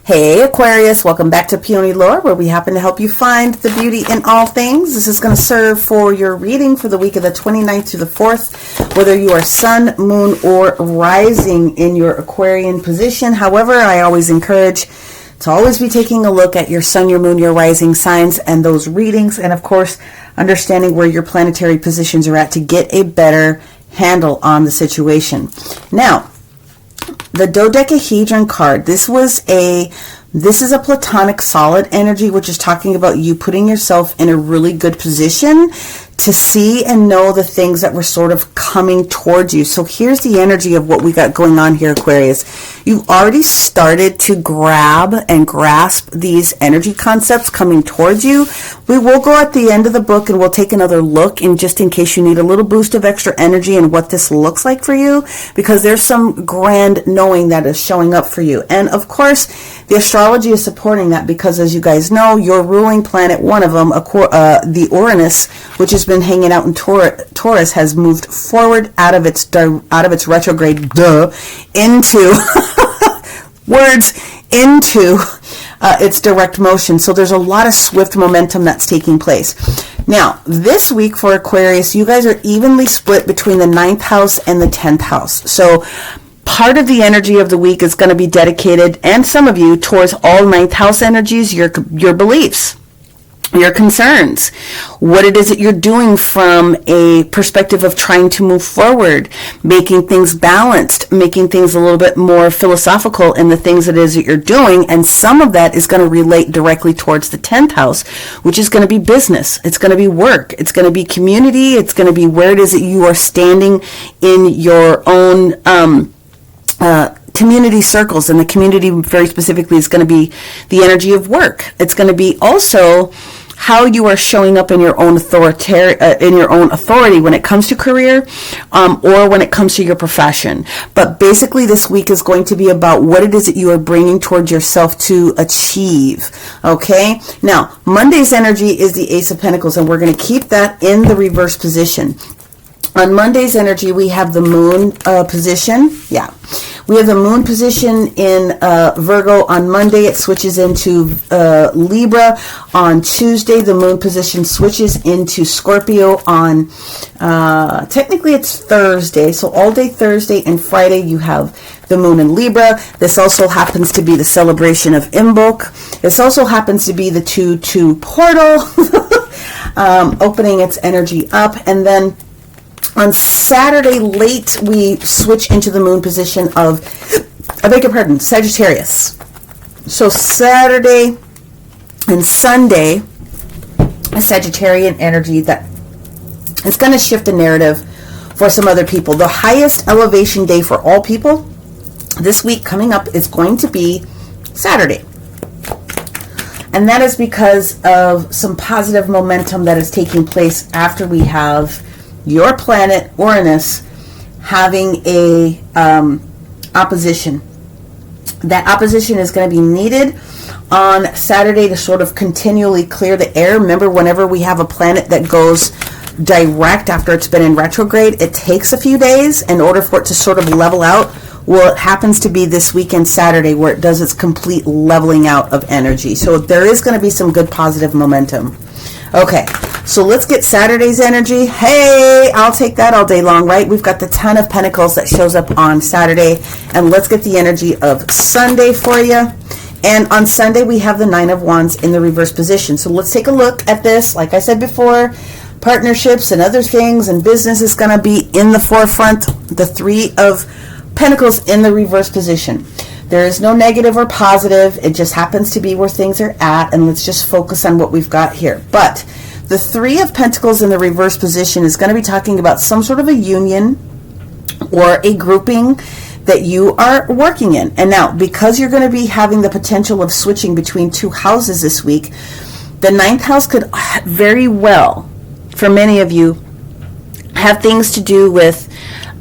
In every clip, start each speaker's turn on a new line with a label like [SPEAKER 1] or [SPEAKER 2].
[SPEAKER 1] Hey Aquarius, welcome back to Peony Lore, where we happen to help you find the beauty in all things. This is going to serve for your reading for the week of the 29th to the 4th, whether you are sun, moon, or rising in your Aquarian position. However, I always encourage to always be taking a look at your sun, your moon, your rising signs and those readings, and of course, understanding where your planetary positions are at to get a better handle on the situation. Now, the dodecahedron card, this is a platonic solid energy, which is talking about you putting yourself in a really good position to see and know the things that were sort of coming towards you. So here's the energy of what we got going on here, Aquarius. You've already started to grab and grasp these energy concepts coming towards you. We will go at the end of the book and we'll take another look, and just in case you need a little boost of extra energy and what this looks like for you, because there's some grand knowing that is showing up for you. And of course, the astrology is supporting that, because as you guys know, your ruling planet, one of them, the Uranus, which has been hanging out in Taurus, has moved forward out of its retrograde into into its direct motion. So there's a lot of swift momentum that's taking place. Now, this week for Aquarius, you guys are evenly split between the 9th house and the 10th house. So part of the energy of the week is going to be dedicated, and some of you, towards all 9th house energies, your beliefs, your concerns, what it is that you're doing from a perspective of trying to move forward, making things balanced, making things a little bit more philosophical in the things it is that you're doing. And some of that is going to relate directly towards the 10th house, which is going to be business. It's going to be work. It's going to be community. It's going to be where it is that you are standing in your own community circles, and the community very specifically is going to be the energy of work. It's going to be also how you are showing up in your own authority when it comes to career, or when it comes to your profession. But basically, this week is going to be about what it is that you are bringing towards yourself to achieve. Okay. Now, Monday's energy is the Ace of Pentacles, and we're going to keep that in the reverse position. On Monday's energy, we have the moon position. Yeah. We have the moon position in Virgo. On Monday, it switches into Libra. On Tuesday, the moon position switches into Scorpio. On, technically it's Thursday. So all day Thursday and Friday, you have the moon in Libra. This also happens to be the celebration of Imbolc. This also happens to be the 2-2 portal, opening its energy up. And then on Saturday late, we switch into the moon position of, I beg your pardon, Sagittarius. So Saturday and Sunday, a Sagittarian energy that is going to shift the narrative for some other people. The highest elevation day for all people this week coming up is going to be Saturday. And that is because of some positive momentum that is taking place after we have your planet Uranus having a opposition. That opposition is going to be needed on Saturday to sort of continually clear the air. Remember, whenever we have a planet that goes direct after it's been in retrograde, it takes a few days in order for it to sort of level out. Well, it happens to be this weekend, Saturday, where it does its complete leveling out of energy. So there is going to be some good positive momentum. Okay, so let's get Saturday's energy. Hey, I'll take that all day long, right? We've got the 10 of Pentacles that shows up on Saturday. And let's get the energy of Sunday for you. And on Sunday, we have the 9 of Wands in the reverse position. So let's take a look at this. Like I said before, partnerships and other things and business is going to be in the forefront. The 3 of Pentacles in the reverse position. There is no negative or positive. It just happens to be where things are at. And let's just focus on what we've got here. But the 3 of Pentacles in the reverse position is going to be talking about some sort of a union or a grouping that you are working in. And now, because you're going to be having the potential of switching between 2 houses this week, the 9th house could very well, for many of you, have things to do with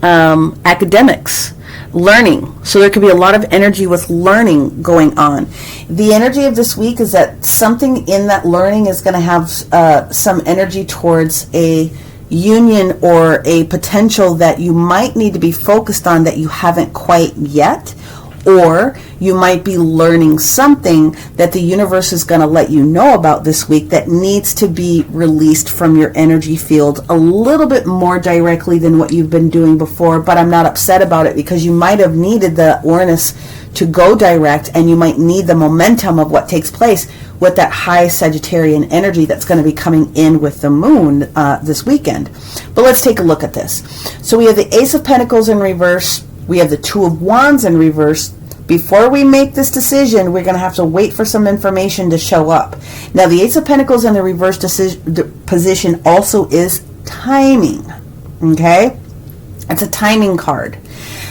[SPEAKER 1] academics, learning. So there could be a lot of energy with learning going on. The energy of this week is that something in that learning is going to have some energy towards a union or a potential that you might need to be focused on that you haven't quite yet, Or you might be learning something that the universe is going to let you know about this week that needs to be released from your energy field a little bit more directly than what you've been doing before. But I'm not upset about it, because you might have needed the Uranus to go direct, and you might need the momentum of what takes place with that high Sagittarian energy that's going to be coming in with the moon this weekend. But let's take a look at this. So we have the Ace of Pentacles in reverse. We have the Two of Wands in reverse. Before we make this decision, we're going to have to wait for some information to show up. Now, the Ace of Pentacles in the reverse position also is timing. Okay? It's a timing card.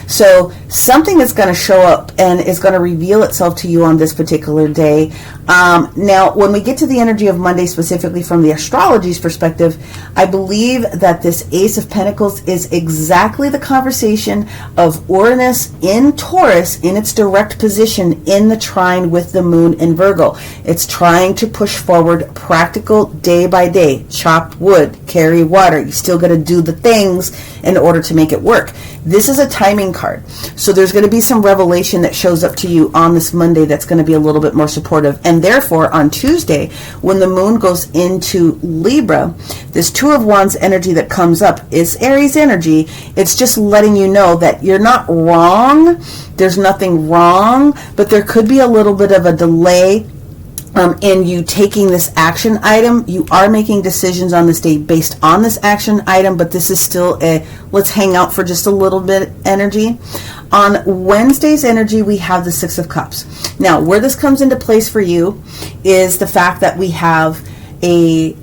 [SPEAKER 1] So something is going to show up and is going to reveal itself to you on this particular day. Now, when we get to the energy of Monday, specifically from the astrology's perspective, I believe that this Ace of Pentacles is exactly the conversation of Uranus in Taurus in its direct position in the trine with the moon in Virgo. It's trying to push forward practical day by day. Chop wood, carry water. You still got to do the things in order to make it work. This is a timing card. So there's going to be some revelation that shows up to you on this Monday that's going to be a little bit more supportive. And therefore, on Tuesday, when the moon goes into Libra, this Two of Wands energy that comes up is Aries energy. It's just letting you know that you're not wrong. There's nothing wrong, but there could be a little bit of a delay in you taking this action item. You are making decisions on this day based on this action item, but this is still a let's hang out for just a little bit energy. On Wednesday's energy, we have the Six of Cups. Now, where this comes into place for you is the fact that we have a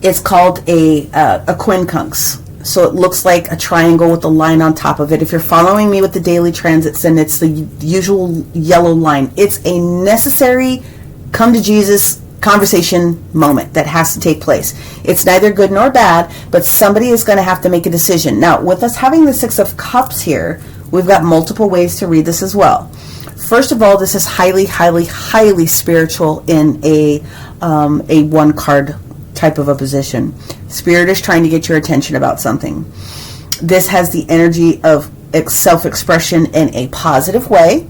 [SPEAKER 1] it's called a quincunx. So it looks like a triangle with a line on top of it. If you're following me with the daily transits, then it's the usual yellow line. It's a necessary come to Jesus conversation moment that has to take place. It's neither good nor bad, but somebody is going to have to make a decision. Now, with us having the Six of Cups here, we've got multiple ways to read this as well. First of all, this is highly, highly, highly spiritual in a one card type of a position. Spirit is trying to get your attention about something. This has the energy of self-expression in a positive way.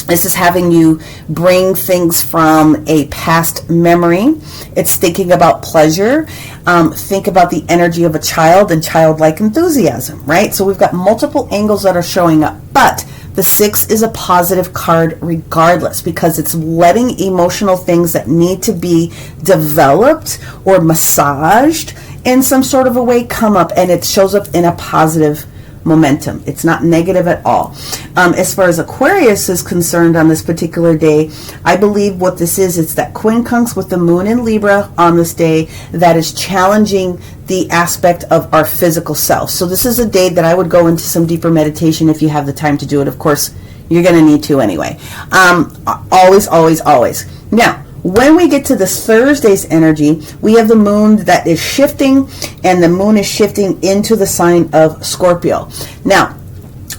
[SPEAKER 1] This is having you bring things from a past memory. It's thinking about pleasure. Think about the energy of a child and childlike enthusiasm, right? So we've got multiple angles that are showing up, but the Six is a positive card regardless, because it's letting emotional things that need to be developed or massaged in some sort of a way come up, and it shows up in a positive momentum. It's not negative at all. As far as Aquarius is concerned on this particular day, I believe what this is, it's that quincunx with the moon in Libra on this day that is challenging the aspect of our physical self. So this is a day that I would go into some deeper meditation if you have the time to do it. Of course, you're going to need to anyway. Always, always, always. Now, when we get to this Thursday's energy, we have the moon that is shifting, and the moon is shifting into the sign of Scorpio. Now,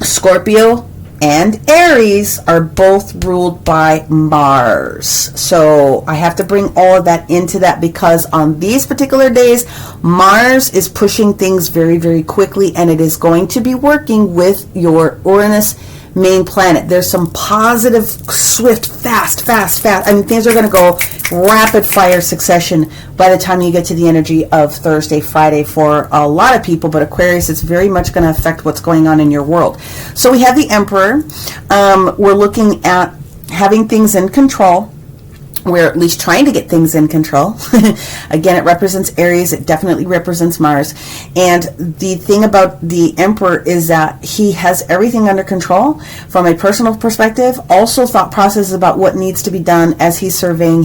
[SPEAKER 1] Scorpio and Aries are both ruled by Mars. So I have to bring all of that into that, because on these particular days, Mars is pushing things very, very quickly, and it is going to be working with your Uranus main planet. There's some positive, swift, fast. I mean, things are going to go rapid fire succession by the time you get to the energy of Thursday, Friday for a lot of people, but Aquarius, it's very much going to affect what's going on in your world. So we have the Emperor. We're looking at having things in control. We're at least trying to get things in control. Again, it represents Aries. It definitely represents Mars. And the thing about the Emperor is that he has everything under control from a personal perspective. Also thought processes about what needs to be done as he's surveying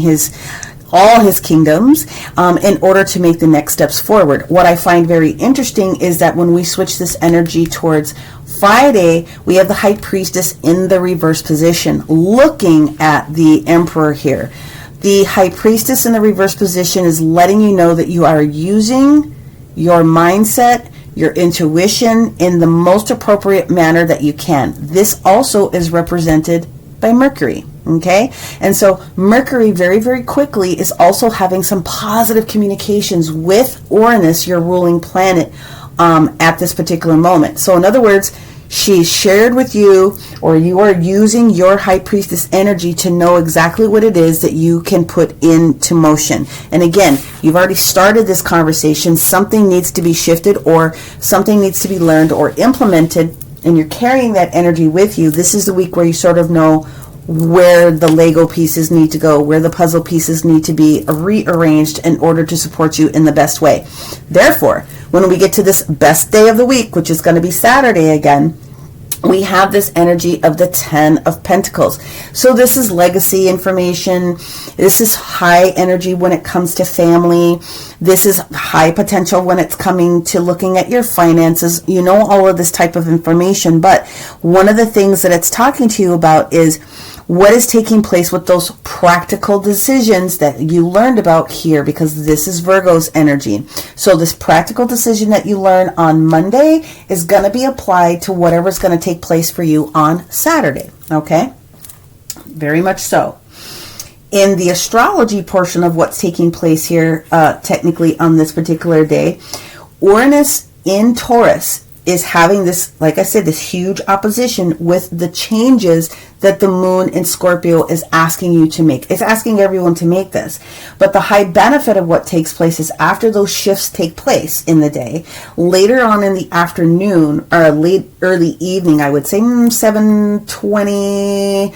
[SPEAKER 1] all his kingdoms in order to make the next steps forward. What I find very interesting is that when we switch this energy towards Friday, we have the High Priestess in the reverse position looking at the Emperor here. The High Priestess in the reverse position is letting you know that you are using your mindset, your intuition in the most appropriate manner that you can. This also is represented by Mercury. Okay, and so Mercury very, very quickly is also having some positive communications with Uranus, your ruling planet, at this particular moment. So in other words, She's shared with you, or you are using your high priestess energy to know exactly what it is that you can put into motion. And again, you've already started this conversation. Something needs to be shifted, or something needs to be learned or implemented, and you're carrying that energy with you. This is the week where you sort of know where the Lego pieces need to go, where the puzzle pieces need to be rearranged in order to support you in the best way. Therefore, when we get to this best day of the week, which is going to be Saturday again, we have this energy of the 10 of Pentacles. So this is legacy information. This is high energy when it comes to family. This is high potential when it's coming to looking at your finances. You know all of this type of information, but one of the things that it's talking to you about is what is taking place with those practical decisions that you learned about here, because this is Virgo's energy. So this practical decision that you learn on Monday is going to be applied to whatever's going to take place for you on Saturday. Okay? Very much so. In the astrology portion of what's taking place here, technically on this particular day, Uranus in Taurus is having this, like I said, this huge opposition with the changes that the moon in Scorpio is asking you to make. It's asking everyone to make this. But the high benefit of what takes place is after those shifts take place in the day, later on in the afternoon, or late early evening, I would say 7:20,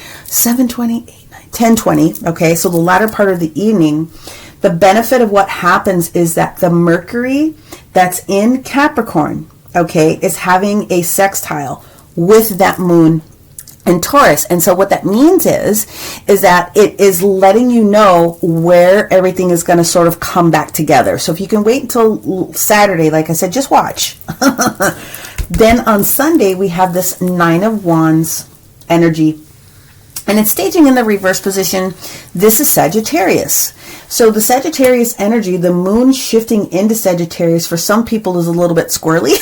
[SPEAKER 1] 10:20, okay, so the latter part of the evening, the benefit of what happens is that the Mercury that's in Capricorn, okay, is having a sextile with that moon in Taurus. And so what that means is that it is letting you know where everything is going to sort of come back together. So if you can wait until Saturday, like I said, just watch. Then on Sunday, we have this 9 of Wands energy, and it's staging in the reverse position. This is Sagittarius. So the Sagittarius energy, the moon shifting into Sagittarius, for some people is a little bit squirrely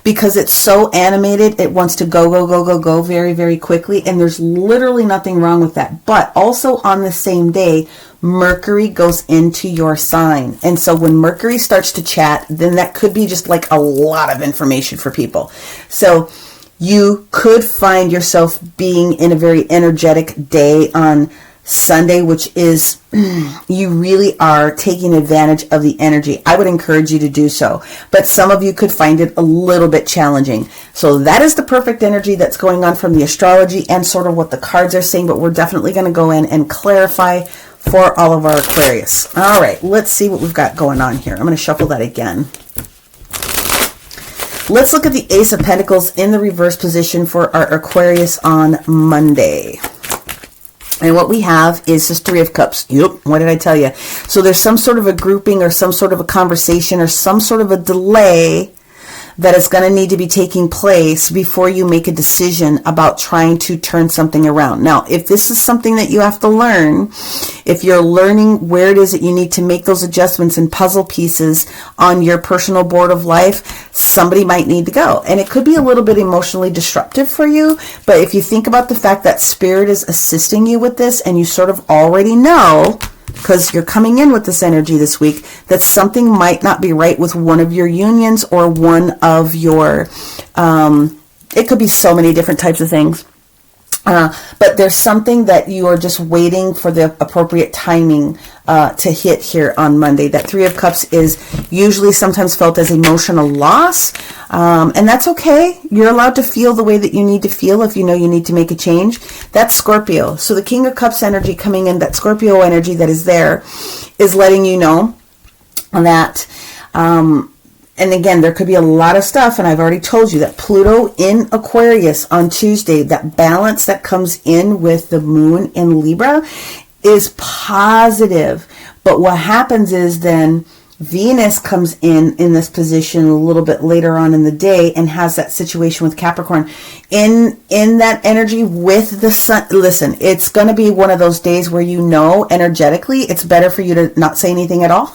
[SPEAKER 1] because it's so animated. It wants to go very, very quickly. And there's literally nothing wrong with that. But also on the same day, Mercury goes into your sign. And so when Mercury starts to chat, then that could be just like a lot of information for people. So you could find yourself being in a very energetic day on Sunday, which is, you really are taking advantage of the energy. I would encourage you to do so, but some of you could find it a little bit challenging. So that is the perfect energy that's going on from the astrology and sort of what the cards are saying, but we're definitely going to go in and clarify for all of our Aquarius. All right, let's see what we've got going on here. I'm going to shuffle that again. Let's look at the Ace of Pentacles in the reverse position for our Aquarius on Monday. And what we have is this 3 of Cups. Yep, what did I tell you? So there's some sort of a grouping or some sort of a conversation or some sort of a delay that is going to need to be taking place before you make a decision about trying to turn something around. Now, if this is something that you have to learn, if you're learning where it is that you need to make those adjustments and puzzle pieces on your personal board of life, somebody might need to go. And it could be a little bit emotionally disruptive for you, but if you think about the fact that Spirit is assisting you with this and you sort of already know, because you're coming in with this energy this week, that something might not be right with one of your unions or one of your, it could be so many different types of things. But there's something that you are just waiting for the appropriate timing to hit here on Monday. That 3 of Cups is usually sometimes felt as emotional loss, and that's okay. You're allowed to feel the way that you need to feel if you know you need to make a change. That's Scorpio. So the King of Cups energy coming in, that Scorpio energy that is there, is letting you know that and again, there could be a lot of stuff, and I've already told you that Pluto in Aquarius on Tuesday, that balance that comes in with the moon in Libra is positive. But what happens is then Venus comes in this position a little bit later on in the day and has that situation with Capricorn in that energy with the sun. Listen, it's going to be one of those days where you know energetically it's better for you to not say anything at all.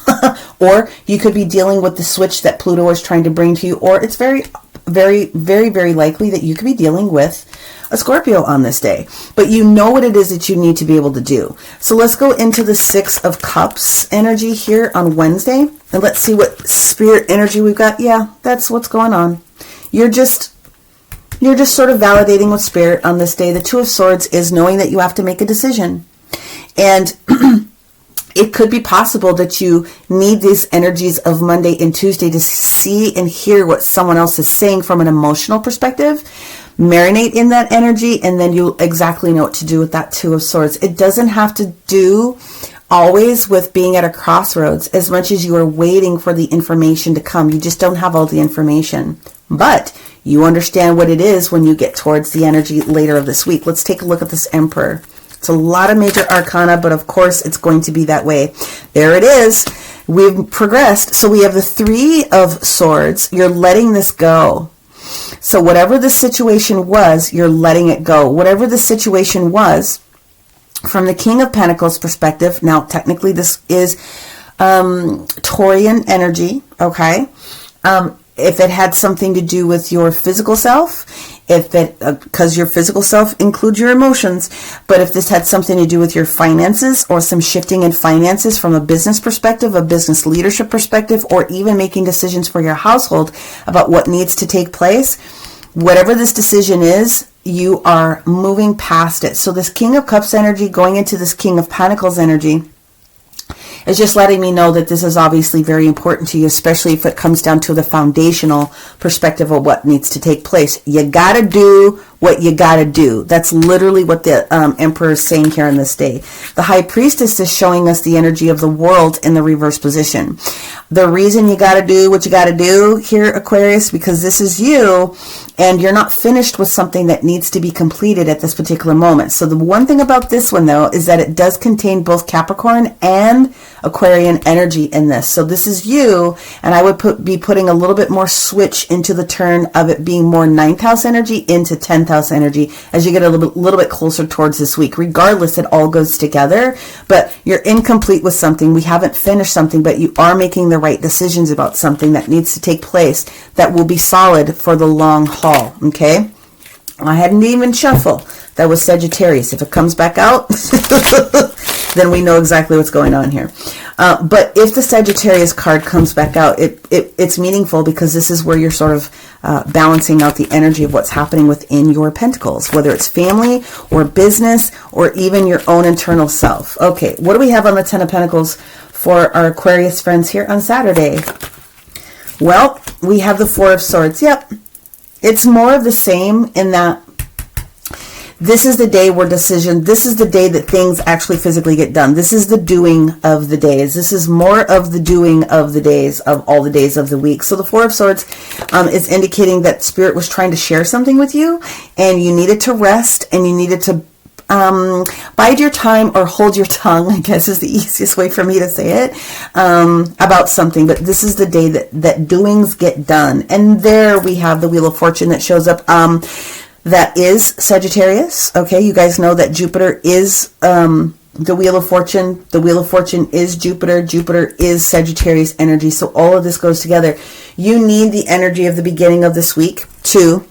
[SPEAKER 1] Or you could be dealing with the switch that Pluto is trying to bring to you, or it's very, very, very, very likely that you could be dealing with a Scorpio on this day. But you know what it is that you need to be able to do. So let's go into the 6 of Cups energy here on Wednesday, and let's see what Spirit energy we've got. Yeah, that's what's going on. You're just You're just sort of validating with Spirit on this day. The Two of Swords is knowing that you have to make a decision. And it could be possible that you need these energies of Monday and Tuesday to see and hear what someone else is saying from an emotional perspective. Marinate in that energy, and then you'll exactly know what to do with that Two of Swords. It doesn't have to do always with being at a crossroads as much as you are waiting for the information to come. You just don't have all the information. But you understand what it is when you get towards the energy later of this week. Let's take a look at this Emperor. It's a lot of major arcana, but of course it's going to be that way. There it is. We've progressed. So we have the Three of Swords. You're letting this go. So whatever the situation was, you're letting it go. Whatever the situation was, from the King of Pentacles perspective, now technically this is Taurian energy, okay? If it had something to do with your physical self, if it, because your physical self includes your emotions, but if this had something to do with your finances or some shifting in finances from a business perspective, a business leadership perspective, or even making decisions for your household about what needs to take place, whatever this decision is, you are moving past it. So this King of Cups energy going into this King of Pentacles energy is just letting me know that this is obviously very important to you, especially if it comes down to the foundational perspective of what needs to take place. You got to do what you got to do. That's literally what the Emperor is saying here on this day. The High Priestess is showing us the energy of the world in the reverse position. The reason you got to do what you got to do here, Aquarius, because this is you, and you're not finished with something that needs to be completed at this particular moment. So the one thing about this one, though, is that it does contain both Capricorn and Aquarian energy in this. So this is you, and I would be putting a little bit more switch into the turn of it being more 9th house energy into 10th house energy as you get a little bit closer towards this week. Regardless, it all goes together, but you're incomplete with something. We haven't finished something, but you are making the right decisions about something that needs to take place that will be solid for the long haul, okay? I hadn't even shuffle. That was Sagittarius. If it comes back out, then we know exactly what's going on here. But if the Sagittarius card comes back out, it's meaningful because this is where you're sort of balancing out the energy of what's happening within your pentacles, whether it's family or business or even your own internal self. Okay, what do we have on the Ten of Pentacles for our Aquarius friends here on Saturday? Well, we have the Four of Swords. Yep. It's more of the same in that this is the day where this is the day that things actually physically get done. This is the doing of the days. This is more of the doing of the days of all the days of the week. So the Four of Swords is indicating that Spirit was trying to share something with you and you needed to rest and you needed to bide your time or hold your tongue, I guess is the easiest way for me to say it, about something. But this is the day that doings get done. And there we have the Wheel of Fortune that shows up. That is Sagittarius. Okay, you guys know that Jupiter is the Wheel of Fortune. The Wheel of Fortune is Jupiter. Jupiter is Sagittarius energy. So all of this goes together. You need the energy of the beginning of this week to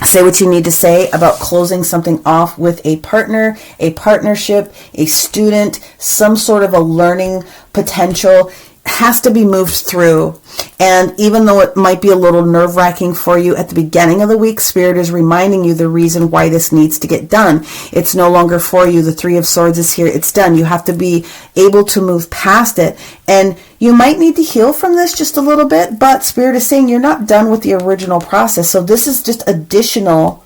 [SPEAKER 1] say what you need to say about closing something off with a partner, a partnership, a student, some sort of a learning potential. Has to be moved through. And even though it might be a little nerve-wracking for you at the beginning of the week, Spirit is reminding you the reason why this needs to get done. It's no longer for you. The Three of Swords is here. It's done. You have to be able to move past it. And you might need to heal from this just a little bit, but Spirit is saying you're not done with the original process. So this is just additional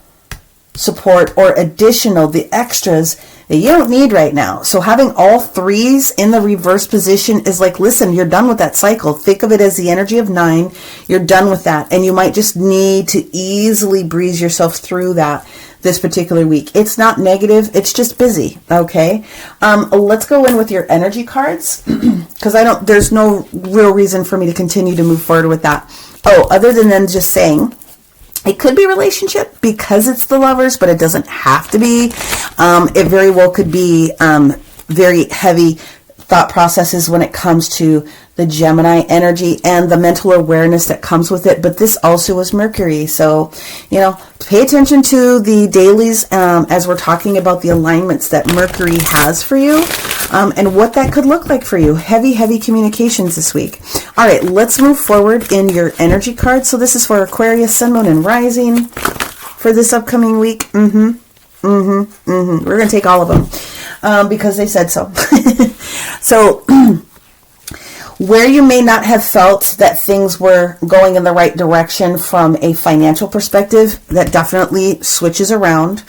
[SPEAKER 1] support or additional, the extras that you don't need right now. So having all threes in the reverse position is like, listen, you're done with that cycle. Think of it as the energy of 9. You're done with that. And you might just need to easily breeze yourself through that this particular week. It's not negative. It's just busy. Okay. Let's go in with your energy cards because there's no real reason for me to continue to move forward with that. Oh, other than then just saying, it could be relationship because it's the Lovers, but it doesn't have to be. It very well could be very heavy thought processes when it comes to the Gemini energy and the mental awareness that comes with it. But this also is Mercury. So, pay attention to the dailies as we're talking about the alignments that Mercury has for you and what that could look like for you. Heavy communications this week. All right, let's move forward in your energy cards. So this is for Aquarius, Sun, Moon, and Rising. for this upcoming week? We're going to take all of them because they said so. So where you may not have felt that things were going in the right direction from a financial perspective, that definitely switches around.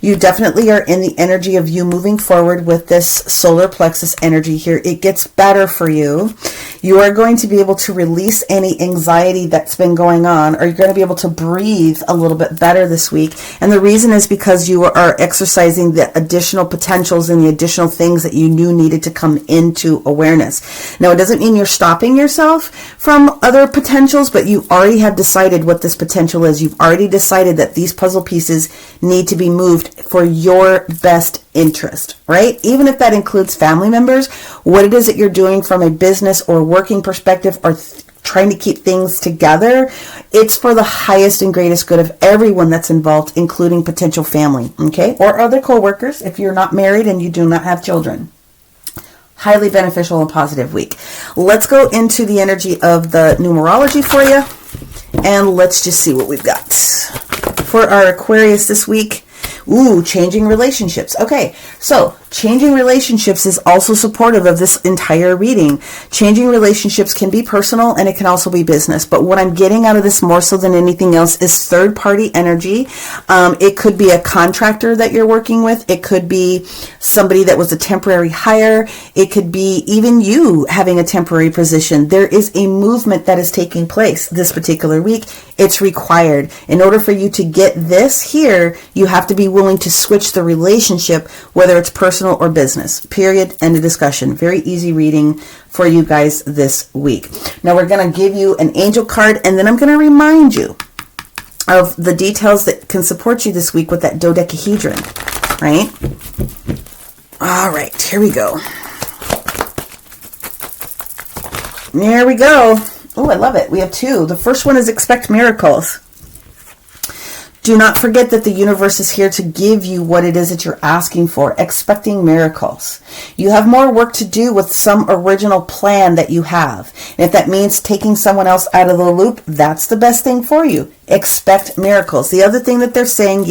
[SPEAKER 1] You definitely are in the energy of you moving forward with this solar plexus energy here. It gets better for you. You are going to be able to release any anxiety that's been going on, or you're going to be able to breathe a little bit better this week. And the reason is because you are exercising the additional potentials and the additional things that you knew needed to come into awareness. Now, it doesn't mean you're stopping yourself from other potentials, but you already have decided what this potential is. You've already decided that these puzzle pieces need to be moved for your best interest, right? Even if that includes family members, what it is that you're doing from a business or working perspective, or trying to keep things together, it's for the highest and greatest good of everyone that's involved, including potential family, okay? Or other co-workers if you're not married and you do not have children. Highly beneficial and positive week. Let's go into the energy of the numerology for you, and let's just see what we've got. For our Aquarius this week, changing relationships. Okay, so changing relationships is also supportive of this entire reading. Changing relationships can be personal and it can also be business. But what I'm getting out of this more so than anything else is third party energy. It could be a contractor that you're working with. It could be somebody that was a temporary hire. It could be even you having a temporary position. There is a movement that is taking place this particular week. It's required. In order for you to get this here, you have to be willing to switch the relationship, whether it's personal or business. Period. End of discussion. Very easy reading for you guys this week. Now we're going to give you an angel card, and then I'm going to remind you of the details that can support you this week with that dodecahedron, right? All right, here we go. There we go. Oh, I love it. We have two. The first one is expect miracles. Do not forget that the universe is here to give you what it is that you're asking for, expecting miracles. You have more work to do with some original plan that you have. And if that means taking someone else out of the loop, that's the best thing for you. Expect miracles. The other thing that they're saying,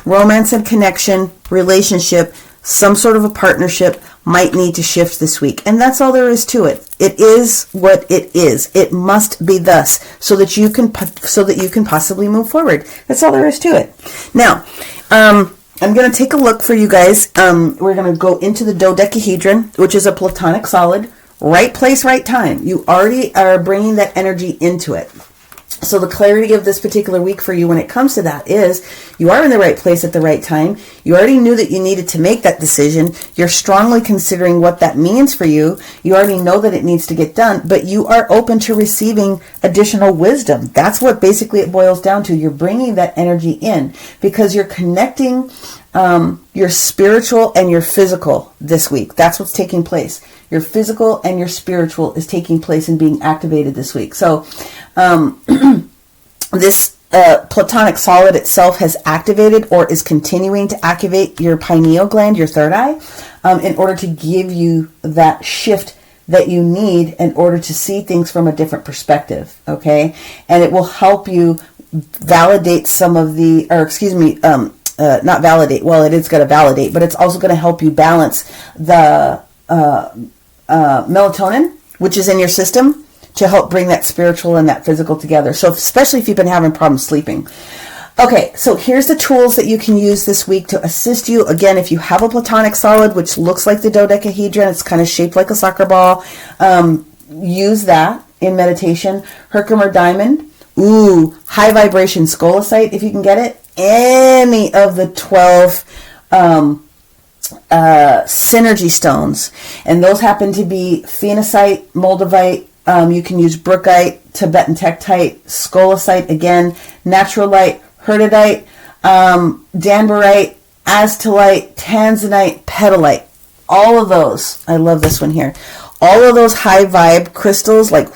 [SPEAKER 1] romance and connection, relationship, some sort of a partnership might need to shift this week. And that's all there is to it. It is what it is. It must be thus so that you can possibly move forward. That's all there is to it. Now, I'm going to take a look for you guys. We're going to go into the dodecahedron, which is a platonic solid. Right place, right time. You already are bringing that energy into it. So the clarity of this particular week for you when it comes to that is you are in the right place at the right time. You already knew that you needed to make that decision. You're strongly considering what that means for you. You already know that it needs to get done, but you are open to receiving additional wisdom. That's what basically it boils down to. You're bringing that energy in because you're connecting your spiritual and your physical this week. That's what's taking place. Your physical and your spiritual is taking place and being activated this week. So this platonic solid itself has activated or is continuing to activate your pineal gland, your third eye, in order to give you that shift that you need in order to see things from a different perspective, okay? And it will help you validate some of the, not validate, well, it is going to validate, but it's also going to help you balance the melatonin, which is in your system, to help bring that spiritual and that physical together. So especially if you've been having problems sleeping. Okay, so here's the tools that you can use this week to assist you. Again, if you have a platonic solid, which looks like the dodecahedron, it's kind of shaped like a soccer ball, use that in meditation. Herkimer diamond, high vibration scolecite, if you can get it. Any of the 12 synergy stones, and those happen to be phenacite, moldavite, you can use brookite, Tibetan tektite, scolecite again, naturalite, herdite, danbarite, aztalite, tanzanite, petalite. All of those, I love this one here. All of those high vibe crystals, like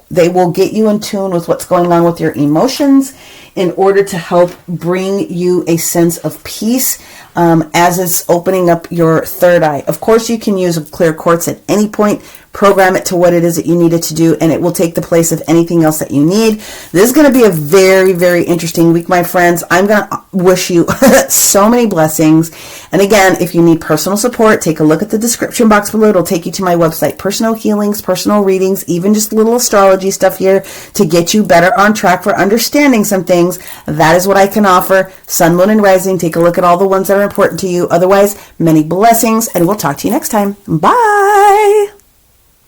[SPEAKER 1] they will get you in tune with what's going on with your emotions in order to help bring you a sense of peace as it's opening up your third eye. Of course, you can use a clear quartz at any point, program it to what it is that you need it to do, and it will take the place of anything else that you need. This is going to be a very, very interesting week, my friends. I'm going to wish you so many blessings. And again, if you need personal support, take a look at the description box below. It'll take you to my website. Personal healings, personal readings, even just little astrology stuff here to get you better on track for understanding some things. That is what I can offer. Sun, Moon, and Rising. Take a look at all the ones that are important to you. Otherwise, many blessings, and we'll talk to you next time. Bye.